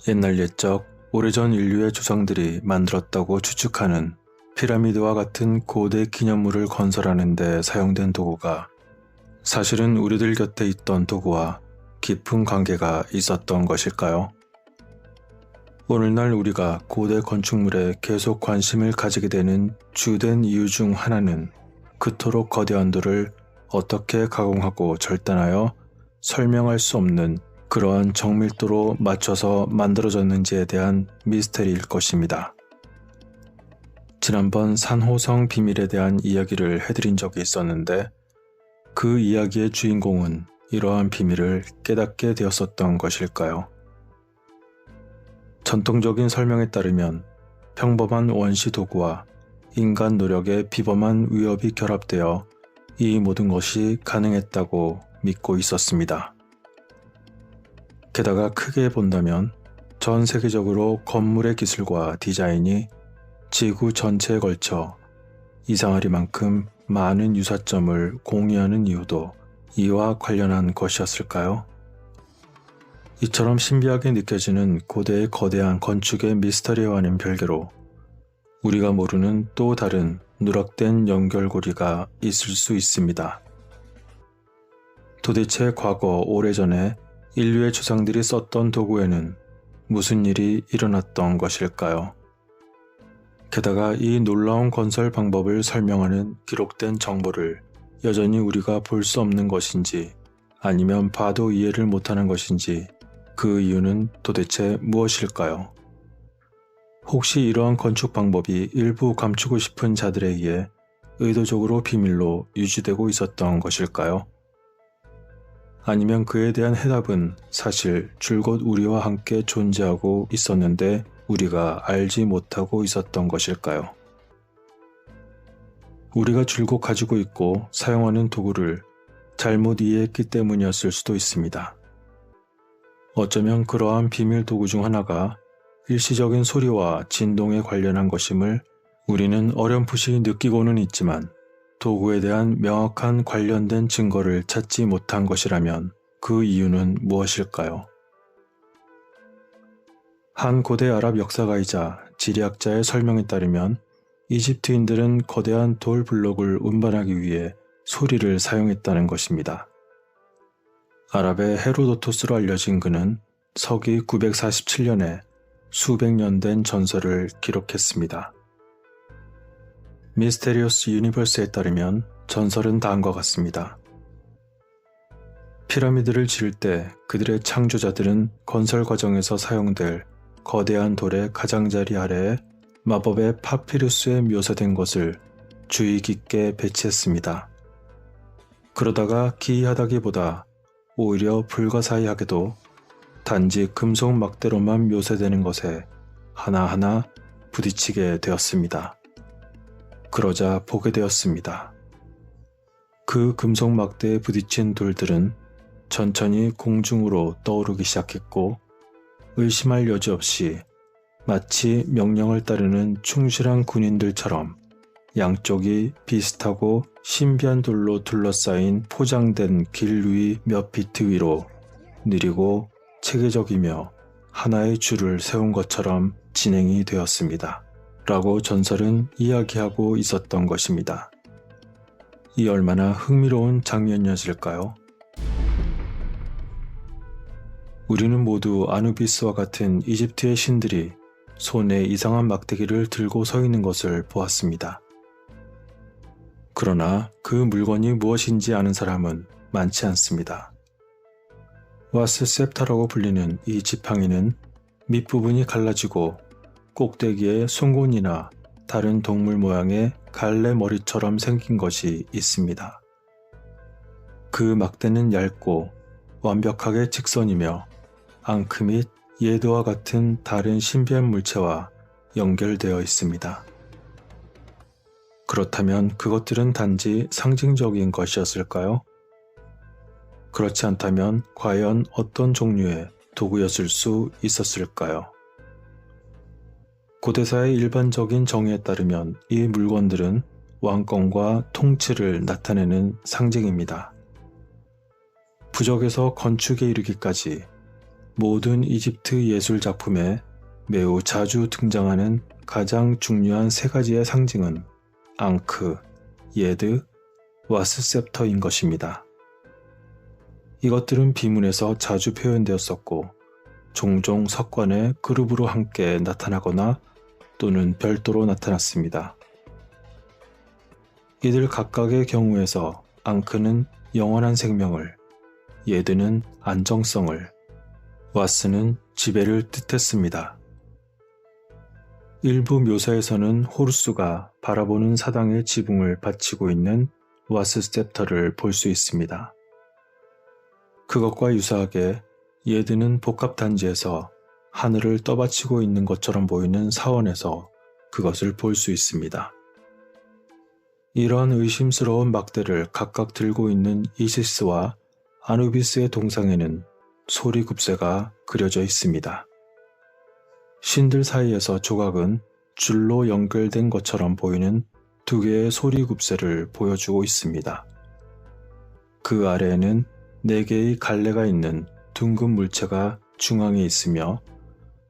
옛날 옛적 오래전 인류의 조상들이 만들었다고 추측하는 피라미드와 같은 고대 기념물을 건설하는 데 사용된 도구가 사실은 우리들 곁에 있던 도구와 깊은 관계가 있었던 것일까요? 오늘날 우리가 고대 건축물에 계속 관심을 가지게 되는 주된 이유 중 하나는 그토록 거대한 돌을 어떻게 가공하고 절단하여 설명할 수 없는 그러한 정밀도로 맞춰서 만들어졌는지에 대한 미스터리일 것입니다. 지난번 산호성 비밀에 대한 이야기를 해드린 적이 있었는데 그 이야기의 주인공은 이러한 비밀을 깨닫게 되었었던 것일까요? 전통적인 설명에 따르면 평범한 원시 도구와 인간 노력의 비범한 위협이 결합되어 이 모든 것이 가능했다고 믿고 있었습니다. 게다가 크게 본다면 전 세계적으로 건물의 기술과 디자인이 지구 전체에 걸쳐 이상하리만큼 많은 유사점을 공유하는 이유도 이와 관련한 것이었을까요? 이처럼 신비하게 느껴지는 고대의 거대한 건축의 미스터리와는 별개로 우리가 모르는 또 다른 누락된 연결고리가 있을 수 있습니다. 도대체 과거 오래전에 인류의 조상들이 썼던 도구에는 무슨 일이 일어났던 것일까요? 게다가 이 놀라운 건설 방법을 설명하는 기록된 정보를 여전히 우리가 볼 수 없는 것인지 아니면 봐도 이해를 못하는 것인지 그 이유는 도대체 무엇일까요? 혹시 이러한 건축 방법이 일부 감추고 싶은 자들에 의해 의도적으로 비밀로 유지되고 있었던 것일까요? 아니면 그에 대한 해답은 사실 줄곧 우리와 함께 존재하고 있었는데 우리가 알지 못하고 있었던 것일까요? 우리가 줄곧 가지고 있고 사용하는 도구를 잘못 이해했기 때문이었을 수도 있습니다. 어쩌면 그러한 비밀 도구 중 하나가 일시적인 소리와 진동에 관련한 것임을 우리는 어렴풋이 느끼고는 있지만 도구에 대한 명확한 관련된 증거를 찾지 못한 것이라면 그 이유는 무엇일까요? 한 고대 아랍 역사가이자 지리학자의 설명에 따르면 이집트인들은 거대한 돌 블록을 운반하기 위해 소리를 사용했다는 것입니다. 아랍의 헤로도토스로 알려진 그는 서기 947년에 수백 년 된 전설을 기록했습니다. 미스테리어스 유니버스에 따르면 전설은 다음과 같습니다. 피라미드를 지을 때 그들의 창조자들은 건설 과정에서 사용될 거대한 돌의 가장자리 아래에 마법의 파피루스에 묘사된 것을 주의 깊게 배치했습니다. 그러다가 기이하다기보다 오히려 불가사의하게도 단지 금속 막대로만 묘사되는 것에 하나하나 부딪히게 되었습니다. 그러자 보게 되었습니다. 그 금속 막대에 부딪힌 돌들은 천천히 공중으로 떠오르기 시작했고 의심할 여지 없이 마치 명령을 따르는 충실한 군인들처럼 양쪽이 비슷하고 신비한 돌로 둘러싸인 포장된 길 위 몇 피트 위로 느리고 체계적이며 하나의 줄을 세운 것처럼 진행이 되었습니다. 라고 전설은 이야기하고 있었던 것입니다. 이 얼마나 흥미로운 장면이었을까요? 우리는 모두 아누비스와 같은 이집트의 신들이 손에 이상한 막대기를 들고 서 있는 것을 보았습니다. 그러나 그 물건이 무엇인지 아는 사람은 많지 않습니다. 와스셉타라고 불리는 이 지팡이는 밑부분이 갈라지고 꼭대기에 송곳니나 다른 동물 모양의 갈래 머리처럼 생긴 것이 있습니다. 그 막대는 얇고 완벽하게 직선이며 앙크 및 예드와 같은 다른 신비한 물체와 연결되어 있습니다. 그렇다면 그것들은 단지 상징적인 것이었을까요? 그렇지 않다면 과연 어떤 종류의 도구였을 수 있었을까요? 고대사의 일반적인 정의에 따르면 이 물건들은 왕권과 통치를 나타내는 상징입니다. 부적에서 건축에 이르기까지 모든 이집트 예술 작품에 매우 자주 등장하는 가장 중요한 세 가지의 상징은 앙크, 예드, 와스셉터인 것입니다. 이것들은 비문에서 자주 표현되었었고 종종 석관에 그룹으로 함께 나타나거나 또는 별도로 나타났습니다. 이들 각각의 경우에서 앙크는 영원한 생명을, 예드는 안정성을, 와스는 지배를 뜻했습니다. 일부 묘사에서는 호루스가 바라보는 사당의 지붕을 받치고 있는 와스셉터를 볼 수 있습니다. 그것과 유사하게 예드는 복합단지에서 하늘을 떠받치고 있는 것처럼 보이는 사원에서 그것을 볼 수 있습니다. 이러한 의심스러운 막대를 각각 들고 있는 이시스와 아누비스의 동상에는 소리굽새가 그려져 있습니다. 신들 사이에서 조각은 줄로 연결된 것처럼 보이는 두 개의 소리굽새를 보여주고 있습니다. 그 아래에는 4개의 갈래가 있는 둥근 물체가 중앙에 있으며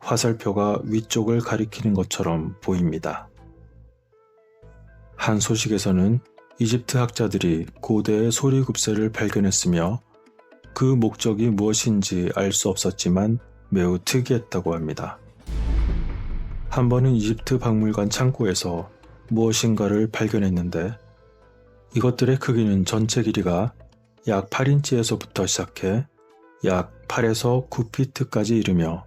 화살표가 위쪽을 가리키는 것처럼 보입니다. 한 소식에서는 이집트 학자들이 고대의 소리굽새를 발견했으며 그 목적이 무엇인지 알 수 없었지만 매우 특이했다고 합니다. 한 번은 이집트 박물관 창고에서 무엇인가를 발견했는데 이것들의 크기는 전체 길이가 약 8인치에서부터 시작해 약 8에서 9피트까지 이르며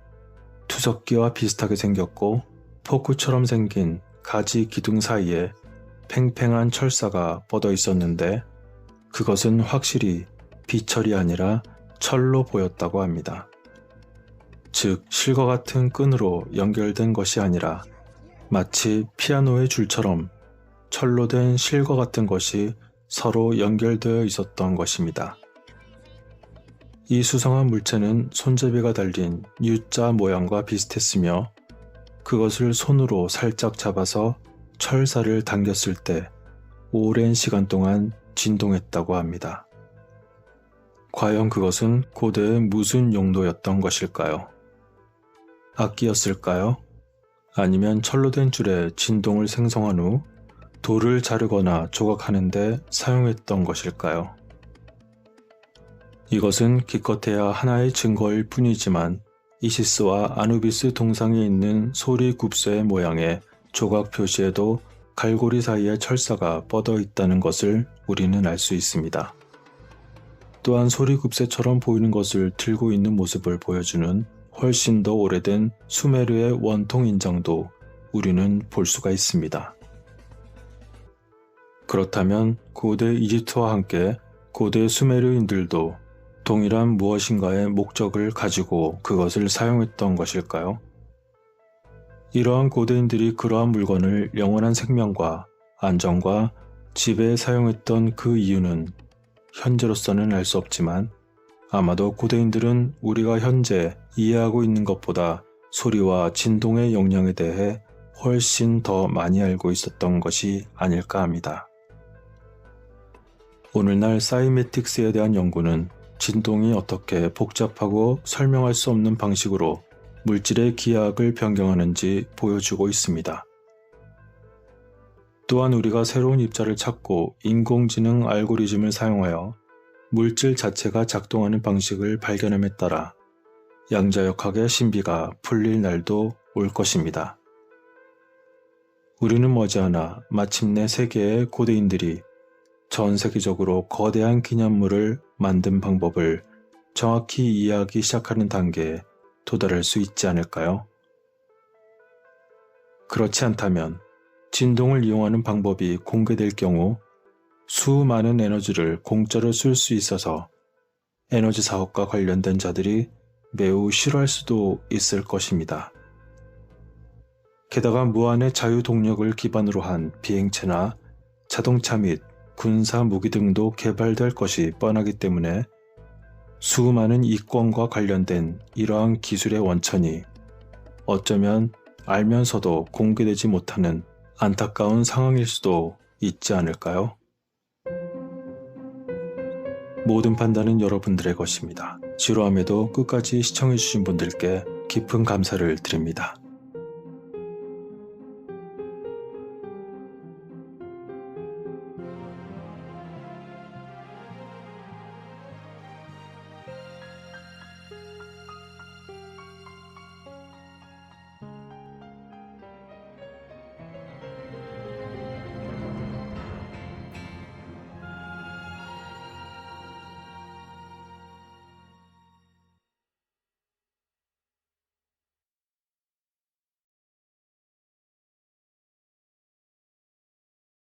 투석기와 비슷하게 생겼고 포크처럼 생긴 가지 기둥 사이에 팽팽한 철사가 뻗어 있었는데 그것은 확실히 비철이 아니라 철로 보였다고 합니다. 즉 실과 같은 끈으로 연결된 것이 아니라 마치 피아노의 줄처럼 철로 된 실과 같은 것이 서로 연결되어 있었던 것입니다. 이 수상한 물체는 손잡이가 달린 U자 모양과 비슷했으며 그것을 손으로 살짝 잡아서 철사를 당겼을 때 오랜 시간 동안 진동했다고 합니다. 과연 그것은 고대의 무슨 용도였던 것일까요? 악기였을까요? 아니면 철로 된 줄에 진동을 생성한 후 돌을 자르거나 조각하는 데 사용했던 것일까요? 이것은 기껏해야 하나의 증거일 뿐이지만 이시스와 아누비스 동상에 있는 소리굽새의 모양의 조각 표시에도 갈고리 사이에 철사가 뻗어 있다는 것을 우리는 알 수 있습니다. 또한 소리굽새처럼 보이는 것을 들고 있는 모습을 보여주는 훨씬 더 오래된 수메르의 원통 인장도 우리는 볼 수가 있습니다. 그렇다면 고대 이집트와 함께 고대 수메르인들도 동일한 무엇인가의 목적을 가지고 그것을 사용했던 것일까요? 이러한 고대인들이 그러한 물건을 영원한 생명과 안정과 지배에 사용했던 그 이유는 현재로서는 알 수 없지만 아마도 고대인들은 우리가 현재 이해하고 있는 것보다 소리와 진동의 영향에 대해 훨씬 더 많이 알고 있었던 것이 아닐까 합니다. 오늘날 사이매틱스에 대한 연구는 진동이 어떻게 복잡하고 설명할 수 없는 방식으로 물질의 기하학을 변경하는지 보여주고 있습니다. 또한 우리가 새로운 입자를 찾고 인공지능 알고리즘을 사용하여 물질 자체가 작동하는 방식을 발견함에 따라 양자역학의 신비가 풀릴 날도 올 것입니다. 우리는 머지않아 마침내 세계의 고대인들이 전 세계적으로 거대한 기념물을 만든 방법을 정확히 이해하기 시작하는 단계에 도달할 수 있지 않을까요? 그렇지 않다면 진동을 이용하는 방법이 공개될 경우 수많은 에너지를 공짜로 쓸 수 있어서 에너지 사업과 관련된 자들이 매우 싫어할 수도 있을 것입니다. 게다가 무한의 자유 동력을 기반으로 한 비행체나 자동차 및 군사 무기 등도 개발될 것이 뻔하기 때문에 수많은 이권과 관련된 이러한 기술의 원천이 어쩌면 알면서도 공개되지 못하는 안타까운 상황일 수도 있지 않을까요? 모든 판단은 여러분들의 것입니다. 지루함에도 끝까지 시청해주신 분들께 깊은 감사를 드립니다.